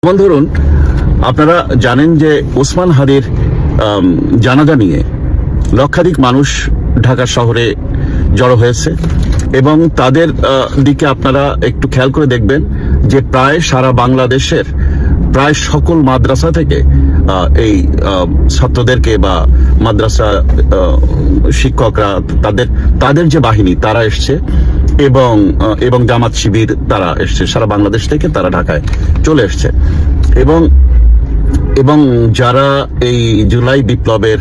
যেমন ধরুন, আপনারা জানেন যে ওসমান হাদির জানাজা নিয়ে লক্ষাধিক মানুষ ঢাকা শহরে জড়ো হয়েছে এবং তাদের দিকে আপনারা একটু খেয়াল করে দেখবেন যে প্রায় সারা বাংলাদেশের প্রায় সকল মাদ্রাসা থেকে এই ছাত্রদেরকে বা মাদ্রাসা শিক্ষকরা তাদের যে বাহিনী তারা এসছে এবং জামাত শিবির তারা এসছে, সারা বাংলাদেশ থেকে তারা ঢাকায় চলে এসছে এবং যারা এই জুলাই বিপ্লবের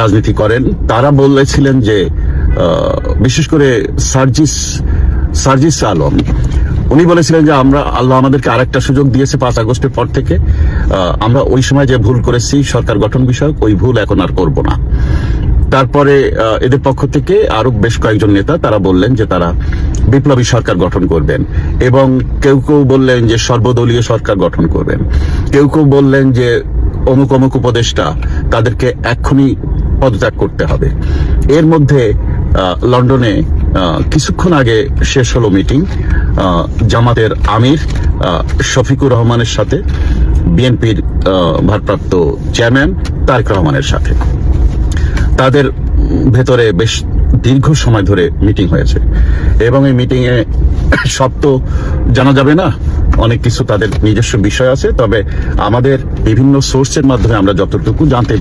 রাজনীতি করেন তারা বলেছিলেন যে বিশেষ করে সার্জিস আলম উনি বলেছিলেন যে আল্লাহ আমাদেরকে আরেকটা সুযোগ দিয়েছে 5 আগস্টের পর থেকে, আমরা ওই সময় যে ভুল করেছি সরকার গঠন বিষয়ক ওই ভুল এখন আর করব না। তারপরে এদের পক্ষ থেকে আরো বেশ কয়েকজন নেতা তারা বললেন যে তারা বিপ্লবী সরকার গঠন করবেন এবং কেউ কেউ বললেন যে সর্বদলীয় সরকার গঠন করবেন, কেউ কেউ বললেন যে অমুক অমুক উপদেষ্টা তাদেরকে এক্ষুনি পদত্যাগ করতে হবে। এর মধ্যে লন্ডনে কিছুক্ষণ আগে শেষ হলো মিটিং জামাতের আমির শফিকুর রহমানের সাথে বিএনপির ভারপ্রাপ্ত চেয়ারম্যান তারেক রহমানের সাথে। তাদের ভেতরে বেশ দীর্ঘ সময় ধরে মিটিং হয়েছে এবং এই মিটিং এ সব তো জানা যাবে না, অনেক কিছু তাদের নিজস্ব বিষয় আছে, তবে আমাদের বিভিন্ন সোর্সের মাধ্যমে আমরা যতটুকু জানতে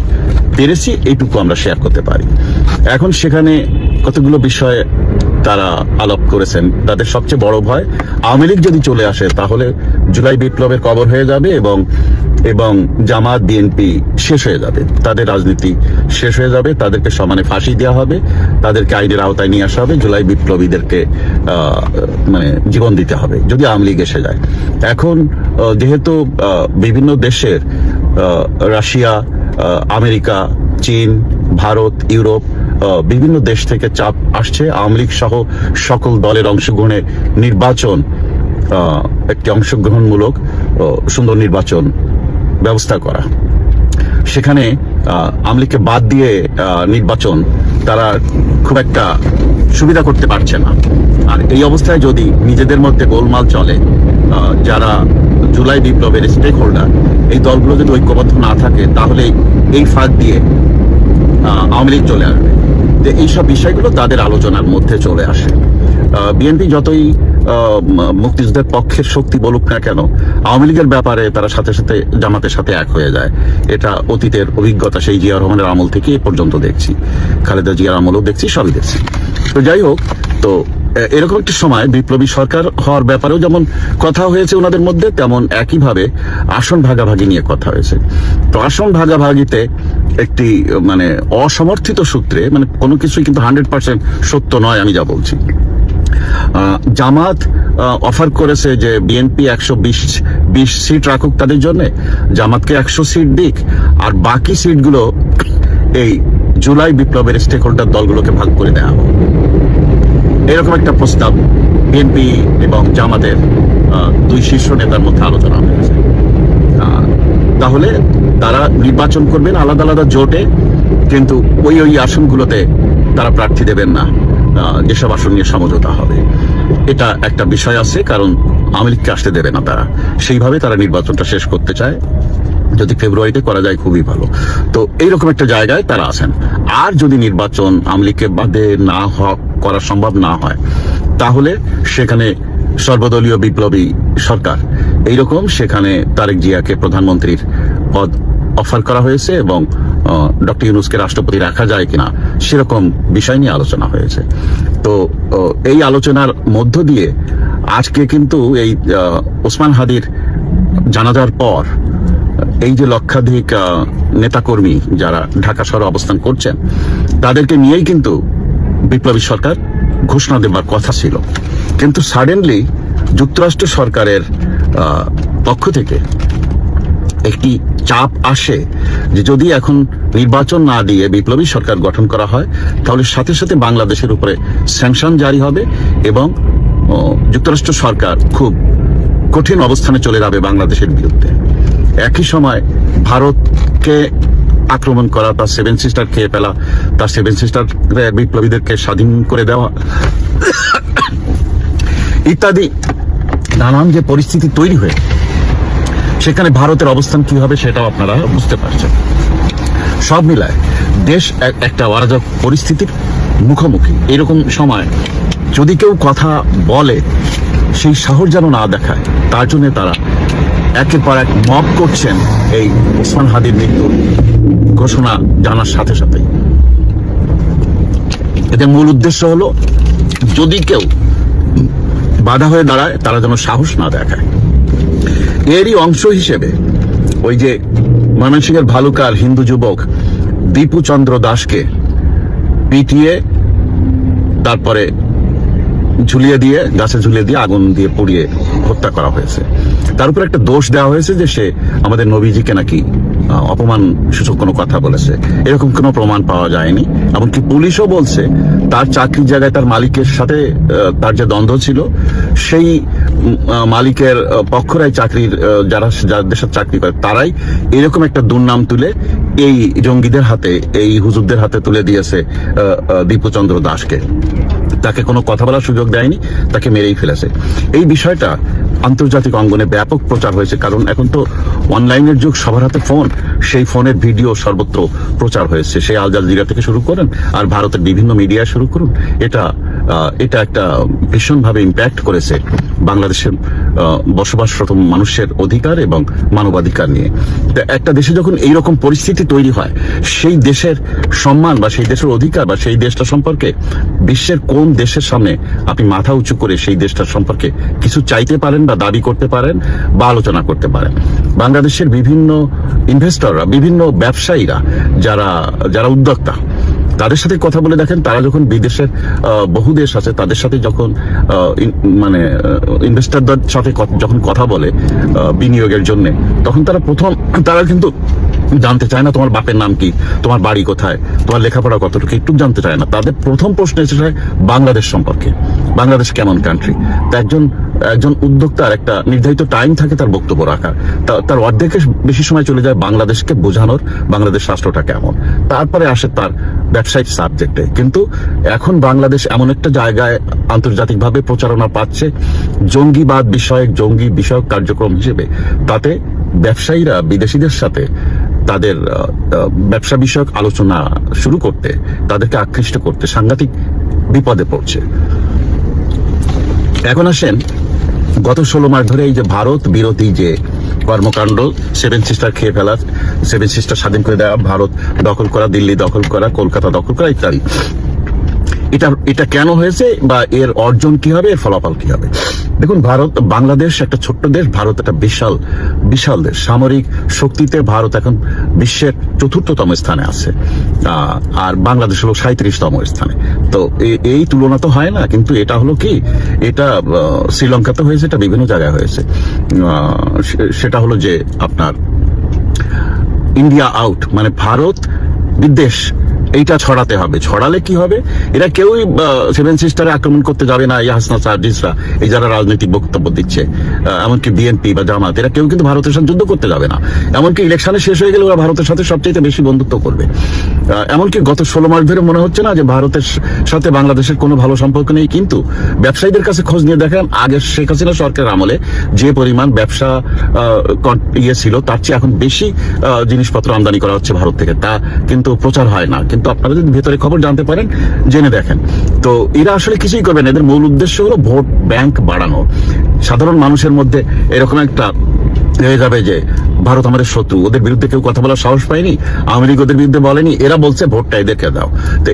পেরেছি এইটুকু আমরা শেয়ার করতে পারি। এখন সেখানে কতগুলো বিষয়ে তারা আলাপ করেছেন। তাদের সবচেয়ে বড় ভয় আওয়ামী লীগ যদি চলে আসে তাহলে জুলাই বিপ্লবের কবর হয়ে যাবে এবং জামাত বিএনপি শেষ হয়ে যাবে, তাদের রাজনীতি শেষ হয়ে যাবে, তাদেরকে সমানে ফাঁসি দেওয়া হবে, তাদেরকে আইনের আওতায় নিয়ে আসা হবে, জুলাই বিপ্লবীদেরকে মানে জীবন দিতে হবে যদি আওয়ামী লীগ এসে যায়। এখন যেহেতু বিভিন্ন দেশের রাশিয়া, আমেরিকা, চীন, ভারত, ইউরোপ বিভিন্ন দেশ থেকে চাপ আসছে আওয়ামী লীগ সহ সকল দলের অংশগ্রহণে নির্বাচন, একটি অংশগ্রহণমূলক সুন্দর নির্বাচন ব্যবস্থা করা। সেখানে আওয়ামী লীগকে বাদ দিয়ে নির্বাচন তারা খুব একটা সুবিধা করতে পারছে না। আর এই অবস্থায় যদি নিজেদের মধ্যে গোলমাল চলে, যারা জুলাই বিপ্লবের স্টেক হোল্ডার এই দলগুলো যদি ঐক্যবদ্ধ না থাকে তাহলে এই ফাঁক দিয়ে আওয়ামী লীগ চলে আসবে। যে এইসব বিষয়গুলো তাদের আলোচনার মধ্যে চলে আসে। বিএনপি যতই মুক্তিযুদ্ধের পক্ষের শক্তি বলুক না কেন, আওয়ামী লীগের ব্যাপারে তারা সাথে সাথে জামাতের সাথে এক হয়ে যায়। এটা অতীতের অভিজ্ঞতা, সেই জিয়া রহমানের আমল থেকে এ পর্যন্ত দেখছি, খালেদা জিয়ার আমলও দেখছি, সবই দেখছি। তো যাই হোক, তো এরকম একটি সময় বিপ্লবী সরকার হওয়ার ব্যাপারেও যেমন কথা হয়েছে ওনাদের মধ্যে, তেমন একইভাবে আসন ভাগাভাগি নিয়ে কথা হয়েছে। তো আসন ভাগাভাগিতে একটি মানে অসমর্থিত সূত্রে, মানে কোনো কিছুই কিন্তু 100% সত্য নয় আমি যা বলছি, জামাত অফার করেছে যে বিএনপি 120 সিট রাখুক তাদের জন্য, জামাতকে 100 সিট দিক, আর বাকি সিটগুলো এই জুলাই বিপ্লবের স্টেক হোল্ডার দলগুলোকে ভাগ করে দেওয়া হবে। এরকম একটা প্রস্তাব বিএনপি এবং জামাতের দুই শীর্ষ নেতার মধ্যে আলোচনা হয়েছে। তাহলে তারা নির্বাচন করবেন আলাদা আলাদা জোটে, কিন্তু ওই আসনগুলোতে তারা প্রার্থী দেবেন না, যেসব আসন নিয়ে সমঝোতা হবে। এটা একটা বিষয় আছে, কারণ আওয়ামী লীগকে আসতে দেবে না তারা, সেইভাবে তারা নির্বাচনটা শেষ করতে চায়। যদি ফেব্রুয়ারিতে করা যায় খুবই ভালো। তো এইরকম একটা জায়গায় তারা আছেন। আর যদি নির্বাচন আওয়ামী লীগকে বাদে না করা সম্ভব না হয় তাহলে সেখানে সর্বদলীয় বিপ্লবী সরকার এইরকম, সেখানে তারেক জিয়াকে প্রধানমন্ত্রীর পদ অফার করা হয়েছে এবং ডক্টর ইউনূসকে রাষ্ট্রপতি রাখা যায় কিনা সেরকম বিষয় নিয়ে আলোচনা হয়েছে। তো এই আলোচনার মধ্য দিয়ে আজকে কিন্তু এই ওসমান হাদির জানাজার পর এই যে লক্ষাধিক নেতাকর্মী যারা ঢাকা শহরে অবস্থান করছেন তাদেরকে নিয়েই কিন্তু বিপ্লবী সরকার ঘোষণা দেবার কথা ছিল, কিন্তু সাডেনলি যুক্তরাষ্ট্র সরকারের পক্ষ থেকে একটি চাপ আসে যে যদি এখন নির্বাচন না দিয়ে বিপ্লবী সরকার গঠন করা হয় তাহলে সাথে সাথে বাংলাদেশের উপরে স্যাংশন জারি হবে এবং যুক্তরাষ্ট্র সরকার খুব কঠিন অবস্থানে চলে যাবে বাংলাদেশের বিরুদ্ধে। একই সময় ভারতকে আক্রমণ করা, তার 7 সিস্টার খেয়ে ফেলা, তার 7 সিস্টার বিপ্লবীদেরকে স্বাধীন করে দেওয়া ইত্যাদি নানান যে পরিস্থিতি তৈরি হয়ে সেখানে ভারতের অবস্থান কি হবে সেটাও আপনারা বুঝতে পারছেন। সব মিলায় দেশ একটা অরাজক পরিস্থিতির মুখোমুখি। এরকম সময় যদি কেউ কথা বলে সেই সাহস যেন না দেখায়, তার জন্য তারা একের পর এক মব করছেন এই ওসমান হাদির মৃত্যুর ঘোষণা জানার সাথে সাথেই। এদের মূল উদ্দেশ্য হলো যদি কেউ বাধা হয়ে দাঁড়ায় তারা যেন সাহস না দেখায়। এরই অংশ হিসেবে ওই যে ময়মনসিংহের ভালুকার হিন্দু যুবক দীপু চন্দ্র দাসকে পিটিয়ে তারপরে ঝুলিয়ে দিয়ে, গাছে ঝুলিয়ে দিয়ে আগুন দিয়ে পুড়িয়ে হত্যা করা হয়েছে। তার উপর একটা দোষ দেওয়া হয়েছে যে সে আমাদের নবীজিকে নাকি অপমান সূচক কোনো কথা বলেছে। এরকম কোনো প্রমাণ পাওয়া যায়নি। এমনকি পুলিশও বলছে তার চাকরির জায়গায় তার মালিকের সাথে তার যে দ্বন্দ্ব ছিল, সেই মালিকের পক্ষরাই চাকরির যাদের সাথে চাকরি করে তারাই এরকম একটা দুর্নাম তুলে এই জঙ্গিদের হাতে, এই হুজুরদের হাতে তুলে দিয়েছে দীপুচন্দ্র দাসকে। তাকে কোনো কথা বলার সুযোগ দেয়নি, তাকে মেরেই ফেলেছে। এই বিষয়টা আন্তর্জাতিক অঙ্গনে ব্যাপক প্রচার হয়েছে, কারণ এখন তো অনলাইনের যুগ, সবার হাতে ফোন। সেই ফোনের ভিডিও সর্বত্র প্রচার হয়েছে, সেই আল জাজিরা থেকে শুরু করেন আর ভারতের বিভিন্ন মিডিয়া শুরু করুন। এটা একটা ভীষণভাবে ইম্প্যাক্ট করেছে বাংলাদেশের বসবাসরত মানুষের অধিকার এবং মানবাধিকার নিয়ে। একটা দেশে যখন এইরকম পরিস্থিতি তৈরি হয়, সেই দেশের সম্মান বা সেই দেশের অধিকার বা সেই দেশটা সম্পর্কে বিশ্বের কোন দেশের সামনে আপনি মাথা উঁচু করে সেই দেশটার সম্পর্কে কিছু চাইতে পারেন বা দাবি করতে পারেন বা আলোচনা করতে পারেন? বাংলাদেশের বিভিন্ন ইনভেস্টররা, বিভিন্ন ব্যবসায়ীরা, যারা উদ্যোক্তা, তাদের সাথে কথা বলে দেখেন। তারা যখন বিদেশের বহু দেশ আছে তাদের সাথে যখন ইনভেস্টরদের সাথে যখন কথা বলে বিনিয়োগের জন্য, তখন তারা কিন্তু জানতে চায় না তোমার বাপের নাম কি, তোমার বাড়ি কোথায়, তোমার লেখাপড়া কতটুকু, একটু জানতে চায় না। তাদের প্রথম প্রশ্ন এসেছে বাংলাদেশ সম্পর্কে, বাংলাদেশ কেমন কান্ট্রি। তা একজন উদ্যোক্তার একটা নির্ধারিত টাইম থাকে তার বক্তব্য রাখার, তার অর্ধেকের বেশি সময় চলে যায় বাংলাদেশকে বোঝানোর, বাংলাদেশ রাষ্ট্রটা কেমন, তারপরে আসে তার ব্যবসায়িক সাবজেক্টে। কিন্তু এখন বাংলাদেশ এমন একটা জায়গায় আন্তর্জাতিকভাবে প্রচারণা পাচ্ছে জঙ্গিবাদ বিষয়ক, জঙ্গি বিষয়ক কার্যক্রম হিসেবে। তাতে ব্যবসায়ীরা বিদেশিদের সাথে তাদের ব্যবসা বিষয়ক আলোচনা শুরু করতে, তাদেরকে আকৃষ্ট করতে সাংঘাতিক বিপদে পড়ছে। এখন আসেন, গত 16 মাস ধরে এই যে ভারত বিরোধী যে কর্মকাণ্ড, 7 সিস্টার খেয়ে ফেলা, 7 সিস্টার স্বাধীন করে দেওয়া, ভারত দখল করা, দিল্লি দখল করা, কলকাতা দখল করা ইত্যাদি, এটা কেন হয়েছে বা এর অর্জন কি হবে, এর ফলাফল কি হবে? দেখুন, বাংলাদেশ একটা ছোট্ট দেশ, ভারত একটা বিশাল দেশ। সামরিক শক্তিতে ভারত এখন বিশ্বের 4র্থতম স্থানে আছে, আর বাংলাদেশ হলো 37তম স্থানে। তো এই তুলনা তো হয় না, কিন্তু এটা হলো কি, এটা শ্রীলঙ্কাতে হয়েছে, এটা বিভিন্ন জায়গায় হয়েছে। সেটা হলো যে আপনার ইন্ডিয়া আউট, মানে ভারত বিদ্বেষ এইটা ছড়াতে হবে। ছড়ালে কি হবে, এরা কেউই 7 সিস্টারে আক্রমণ করতে যাবে না। এই হাসনা সার্জিসরা, এই যারা রাজনৈতিক বক্তব্য দিচ্ছে, এমনকি বিএনপি বা জামাত, এরা কেউ কিন্তু ভারতের সাথে যুদ্ধ করতে যাবে না। এমনকি ইলেকশনে শেষ হয়ে গেলে ওরা ভারতের সাথে সবচেয়ে বেশি বন্ধুত্ব করবে। এমনকি গত 16 মাস ধরে মনে হচ্ছে না যে ভারতের সাথে বাংলাদেশের কোনো ভালো সম্পর্ক নেই। কিন্তু ব্যবসায়ীদের কাছে খোঁজ নিয়ে দেখেন, আগে শেখ হাসিনা সরকারের আমলে যে পরিমাণ ব্যবসা ছিল, তার চেয়ে এখন বেশি জিনিসপত্র আমদানি করা হচ্ছে ভারত থেকে। তা কিন্তু প্রচার হয় না, কিন্তু আপনারা যদি ভেতরে খবর জানতে পারেন, জেনে দেখেন। তো এরা আসলে কিছুই করবেন, এদের মূল উদ্দেশ্য হলো ভোট ব্যাংক বাড়ানো। সাধারণ মানুষের মধ্যে এরকম একটা হয়ে যাবে যে ভারত আমাদের শত্রু, ওদের বিরুদ্ধে কেউ কথা বলার সাহস পায়নি, আওয়ামী লীগ ওদের বিরুদ্ধে বলেনি, এরা বলছে ভোটটা এদেরকে দাও। তো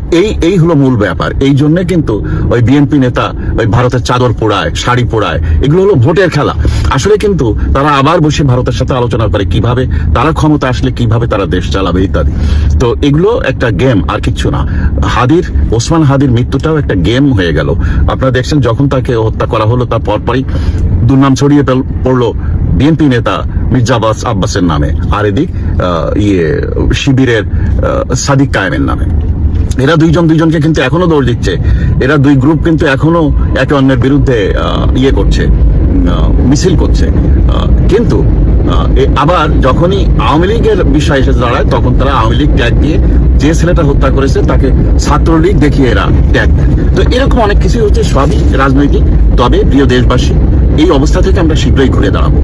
এই হলো মূল ব্যাপার। এই জন্য কিন্তু ওই বিএনপি নেতা ওই ভারতের চাদর পোড়ায়, শাড়ি পোড়ায়, এগুলো হলো ভোটের খেলা। আসলে কিন্তু তারা আবার বসে ভারতের সাথে আলোচনা করে কিভাবে তারা ক্ষমতা আসলে কিভাবে তারা দেশ চালাবে ইত্যাদি। তো এগুলো একটা গেম, আর কিচ্ছু না। ওসমান হাদির মৃত্যুটাও একটা গেম হয়ে গেল। আপনারা দেখছেন, যখন তাকে হত্যা করা হলো তার পরপরই দুর্নাম ছড়িয়ে পড়লো বিএনপি নেতা মির্জা আব্বাসের নামে, আর এদিক শিবিরের সাদিক কায়েমের নামে। এরা দুইজনকে কিন্তু এখনো দৌড় দিচ্ছে। এরা দুই গ্রুপ কিন্তু এখনো একে অন্যের বিরুদ্ধে করছে, মিছিল করছে। কিন্তু আবার যখনই আওয়ামী লীগের বিষয় এসে দাঁড়ায়, তখন তারা আওয়ামী লীগ ট্যাগ দিয়ে, যে ছেলেটা হত্যা করেছে তাকে ছাত্রলীগ দেখিয়ে এরা ট্যাগ দেয়। তো এরকম অনেক কিছু হচ্ছে, সবই রাজনৈতিক। তবে প্রিয় দেশবাসী, এই অবস্থা থেকে আমরা শীঘ্রই ঘুরে দাঁড়াবো।